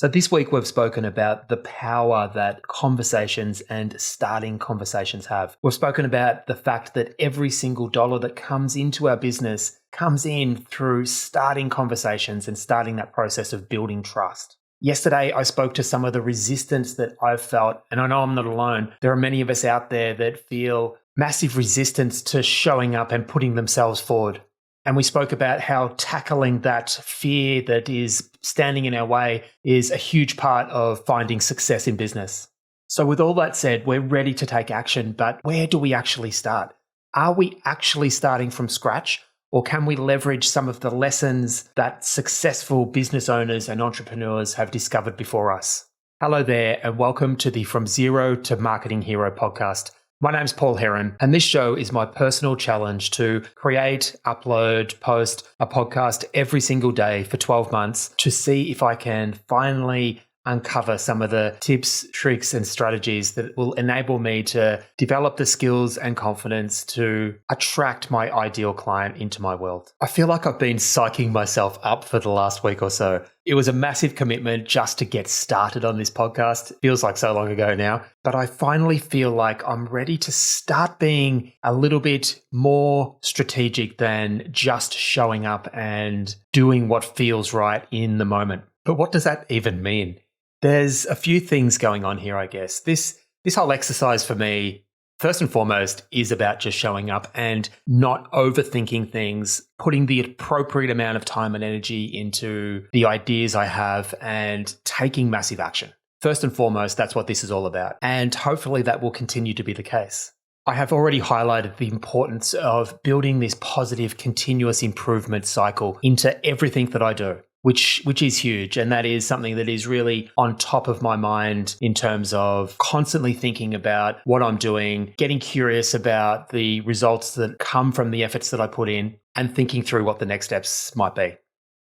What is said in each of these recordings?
So this week we've spoken about the power that conversations and starting conversations have. We've spoken about the fact that every single dollar that comes into our business comes in through starting conversations and starting that process of building trust. Yesterday, I spoke to some of the resistance that I've felt, and I know I'm not alone. There are many of us out there that feel massive resistance to showing up and putting themselves forward. And we spoke about how tackling that fear that is standing in our way is a huge part of finding success in business. So with all that said, we're ready to take action, but where do we actually start? Are we actually starting from scratch? Or can we leverage some of the lessons that successful business owners and entrepreneurs have discovered before us? Hello there, and welcome to the From Zero to Marketing Hero podcast. My name's Paul Heron, and this show is my personal challenge to create, upload, post a podcast every single day for 12 months to see if I can finally uncover some of the tips, tricks, and strategies that will enable me to develop the skills and confidence to attract my ideal client into my world. I feel like I've been psyching myself up for the last week or so. It was a massive commitment just to get started on this podcast. It feels like so long ago now, but I finally feel like I'm ready to start being a little bit more strategic than just showing up and doing what feels right in the moment. But what does that even mean? There's a few things going on here, I guess. This whole exercise for me, first and foremost, is about just showing up and not overthinking things, putting the appropriate amount of time and energy into the ideas I have and taking massive action. First and foremost, that's what this is all about. And hopefully that will continue to be the case. I have already highlighted the importance of building this positive continuous improvement cycle into everything that I do. Which is huge. And that is something that is really on top of my mind in terms of constantly thinking about what I'm doing, getting curious about the results that come from the efforts that I put in, and thinking through what the next steps might be.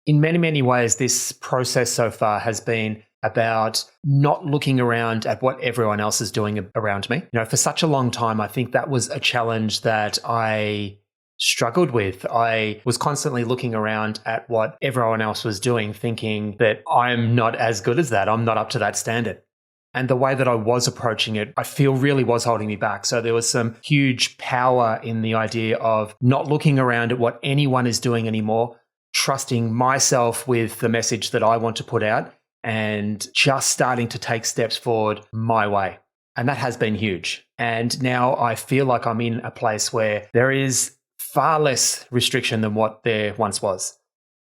In many, many ways, this process so far has been about not looking around at what everyone else is doing around me. For such a long time, I think that was a challenge that I struggled with. I was constantly looking around at what everyone else was doing, thinking that I'm not as good as that. I'm not up to that standard. And the way that I was approaching it, I feel really was holding me back. So there was some huge power in the idea of not looking around at what anyone is doing anymore, trusting myself with the message that I want to put out and just starting to take steps forward my way. And that has been huge. And now I feel like I'm in a place where there is far less restriction than what there once was.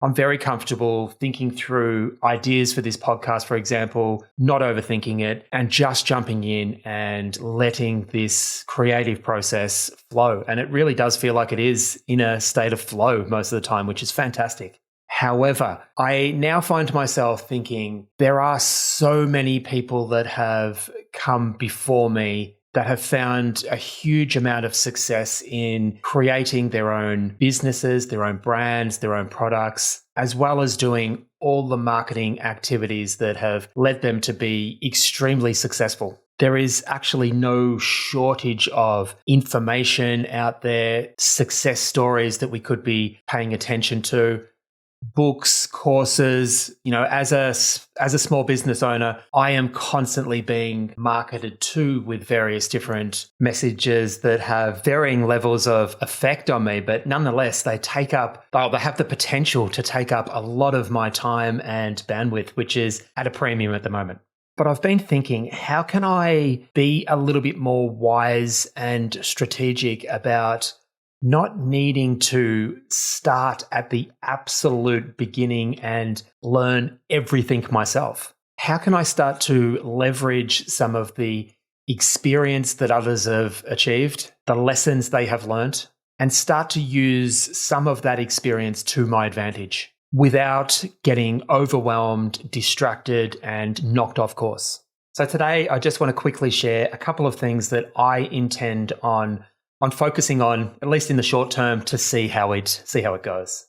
I'm very comfortable thinking through ideas for this podcast, for example, not overthinking it and just jumping in and letting this creative process flow. And it really does feel like it is in a state of flow most of the time, which is fantastic. However, I now find myself thinking there are so many people that have come before me that have found a huge amount of success in creating their own businesses, their own brands, their own products, as well as doing all the marketing activities that have led them to be extremely successful. There is actually no shortage of information out there, success stories that we could be paying attention to. Books, courses, as a small business owner, I am constantly being marketed to with various different messages that have varying levels of effect on me, but nonetheless, they have the potential to take up a lot of my time and bandwidth, which is at a premium at the moment. But I've been thinking, how can I be a little bit more wise and strategic about not needing to start at the absolute beginning and learn everything myself? How can I start to leverage some of the experience that others have achieved, the lessons they have learned, and start to use some of that experience to my advantage without getting overwhelmed, distracted, and knocked off course? So today, I just want to quickly share a couple of things that I intend on focusing on, at least in the short term, to see how it goes.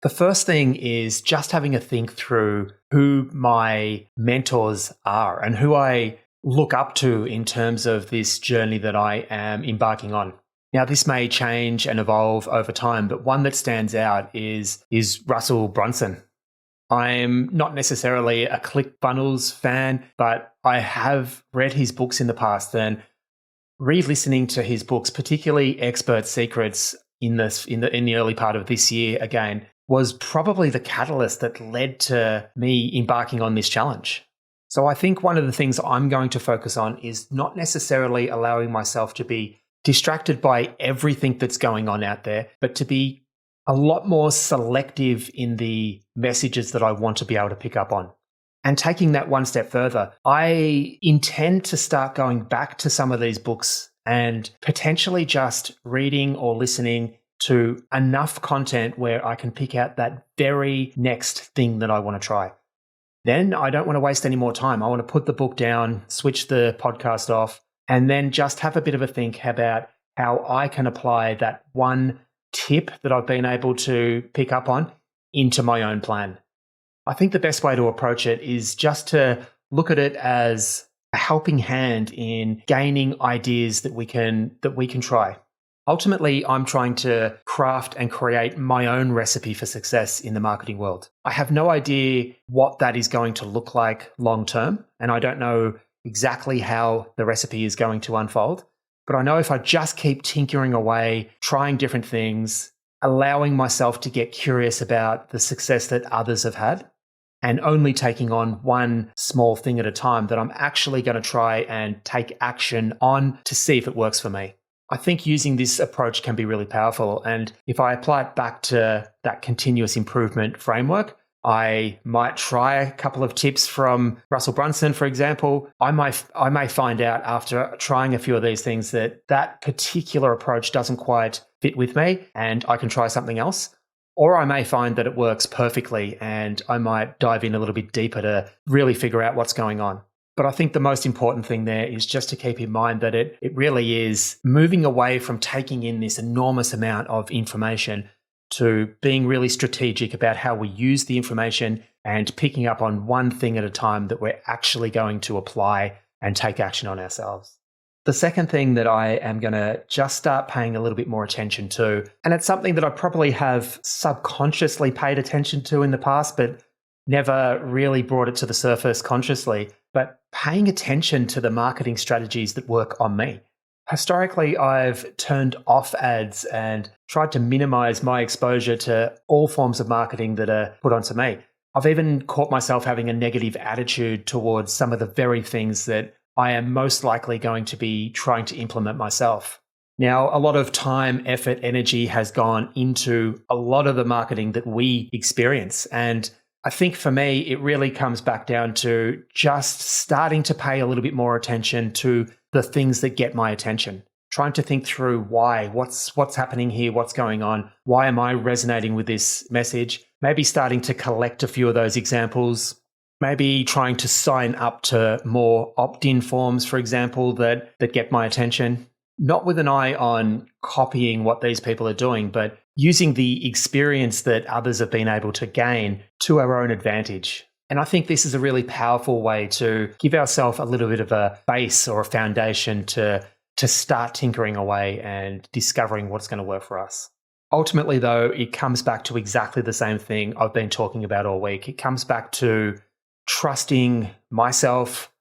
The first thing is just having a think through who my mentors are and who I look up to in terms of this journey that I am embarking on. Now, this may change and evolve over time, but one that stands out is Russell Brunson. I'm not necessarily a ClickFunnels fan, but I have read his books in the past, and re-listening to his books, particularly Expert Secrets in the early part of this year again, was probably the catalyst that led to me embarking on this challenge. So I think one of the things I'm going to focus on is not necessarily allowing myself to be distracted by everything that's going on out there, but to be a lot more selective in the messages that I want to be able to pick up on. And taking that one step further, I intend to start going back to some of these books and potentially just reading or listening to enough content where I can pick out that very next thing that I want to try. Then I don't want to waste any more time. I want to put the book down, switch the podcast off, and then just have a bit of a think about how I can apply that one tip that I've been able to pick up on into my own plan. I think the best way to approach it is just to look at it as a helping hand in gaining ideas that we can try. Ultimately, I'm trying to craft and create my own recipe for success in the marketing world. I have no idea what that is going to look like long term, and I don't know exactly how the recipe is going to unfold. But I know if I just keep tinkering away, trying different things, allowing myself to get curious about the success that others have had, and only taking on one small thing at a time, that I'm actually going to try and take action on to see if it works for me. I think using this approach can be really powerful. And if I apply it back to that continuous improvement framework, I might try a couple of tips from Russell Brunson, for example. I may find out after trying a few of these things that particular approach doesn't quite fit with me and I can try something else. Or I may find that it works perfectly and I might dive in a little bit deeper to really figure out what's going on. But I think the most important thing there is just to keep in mind that it really is moving away from taking in this enormous amount of information to being really strategic about how we use the information and picking up on one thing at a time that we're actually going to apply and take action on ourselves. The second thing that I am going to just start paying a little bit more attention to, and it's something that I probably have subconsciously paid attention to in the past, but never really brought it to the surface consciously, but paying attention to the marketing strategies that work on me. Historically, I've turned off ads and tried to minimize my exposure to all forms of marketing that are put onto me. I've even caught myself having a negative attitude towards some of the very things that I am most likely going to be trying to implement myself. Now, a lot of time, effort, energy has gone into a lot of the marketing that we experience. And I think for me, it really comes back down to just starting to pay a little bit more attention to the things that get my attention, trying to think through why, what's happening here, what's going on, why am I resonating with this message, maybe starting to collect a few of those examples, maybe trying to sign up to more opt-in forms, for example, that get my attention, not with an eye on copying what these people are doing, but using the experience that others have been able to gain to our own advantage. And I think this is a really powerful way to give ourselves a little bit of a base or a foundation to start tinkering away and discovering what's going to work for us. Ultimately, though, it comes back to exactly the same thing I've been talking about all week. It comes back to trusting myself,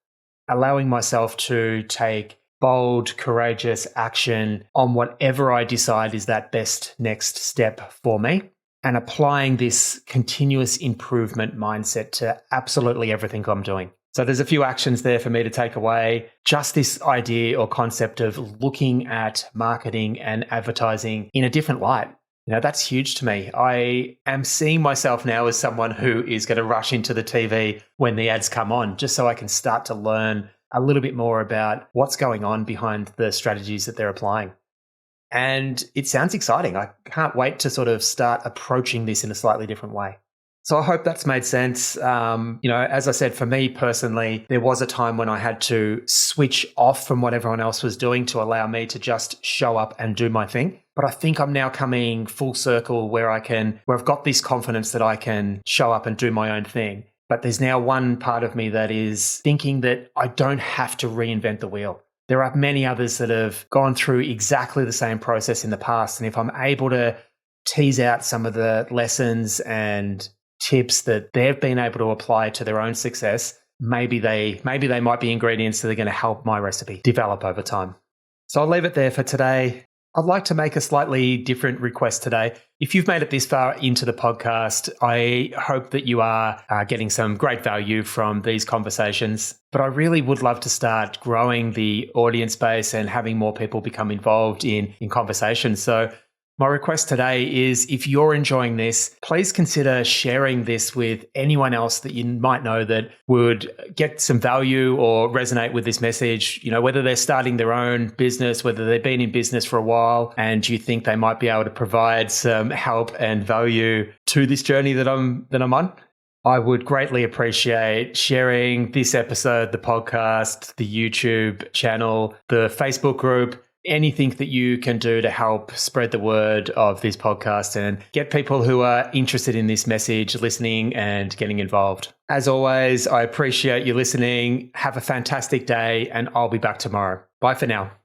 allowing myself to take bold, courageous action on whatever I decide is that best next step for me, and applying this continuous improvement mindset to absolutely everything I'm doing. So there's a few actions there for me to take away. Just this idea or concept of looking at marketing and advertising in a different light. That's huge to me. I am seeing myself now as someone who is going to rush into the TV when the ads come on, just so I can start to learn a little bit more about what's going on behind the strategies that they're applying. And it sounds exciting. I can't wait to sort of start approaching this in a slightly different way. So I hope that's made sense. As I said, for me personally, there was a time when I had to switch off from what everyone else was doing to allow me to just show up and do my thing. But I think I'm now coming full circle where I've got this confidence that I can show up and do my own thing. But there's now one part of me that is thinking that I don't have to reinvent the wheel. There are many others that have gone through exactly the same process in the past. And if I'm able to tease out some of the lessons and tips that they've been able to apply to their own success, maybe they might be ingredients that are going to help my recipe develop over time. So I'll leave it there for today. I'd like to make a slightly different request today. If you've made it this far into the podcast, I hope that you are getting some great value from these conversations. But I really would love to start growing the audience base and having more people become involved in conversations. So my request today is, if you're enjoying this, please consider sharing this with anyone else that you might know that would get some value or resonate with this message. You know, whether they're starting their own business, whether they've been in business for a while and you think they might be able to provide some help and value to this journey that I'm on. I would greatly appreciate sharing this episode, the podcast, the YouTube channel, the Facebook group, anything that you can do to help spread the word of this podcast and get people who are interested in this message listening and getting involved. As always, I appreciate you listening. Have a fantastic day, and I'll be back tomorrow. Bye for now.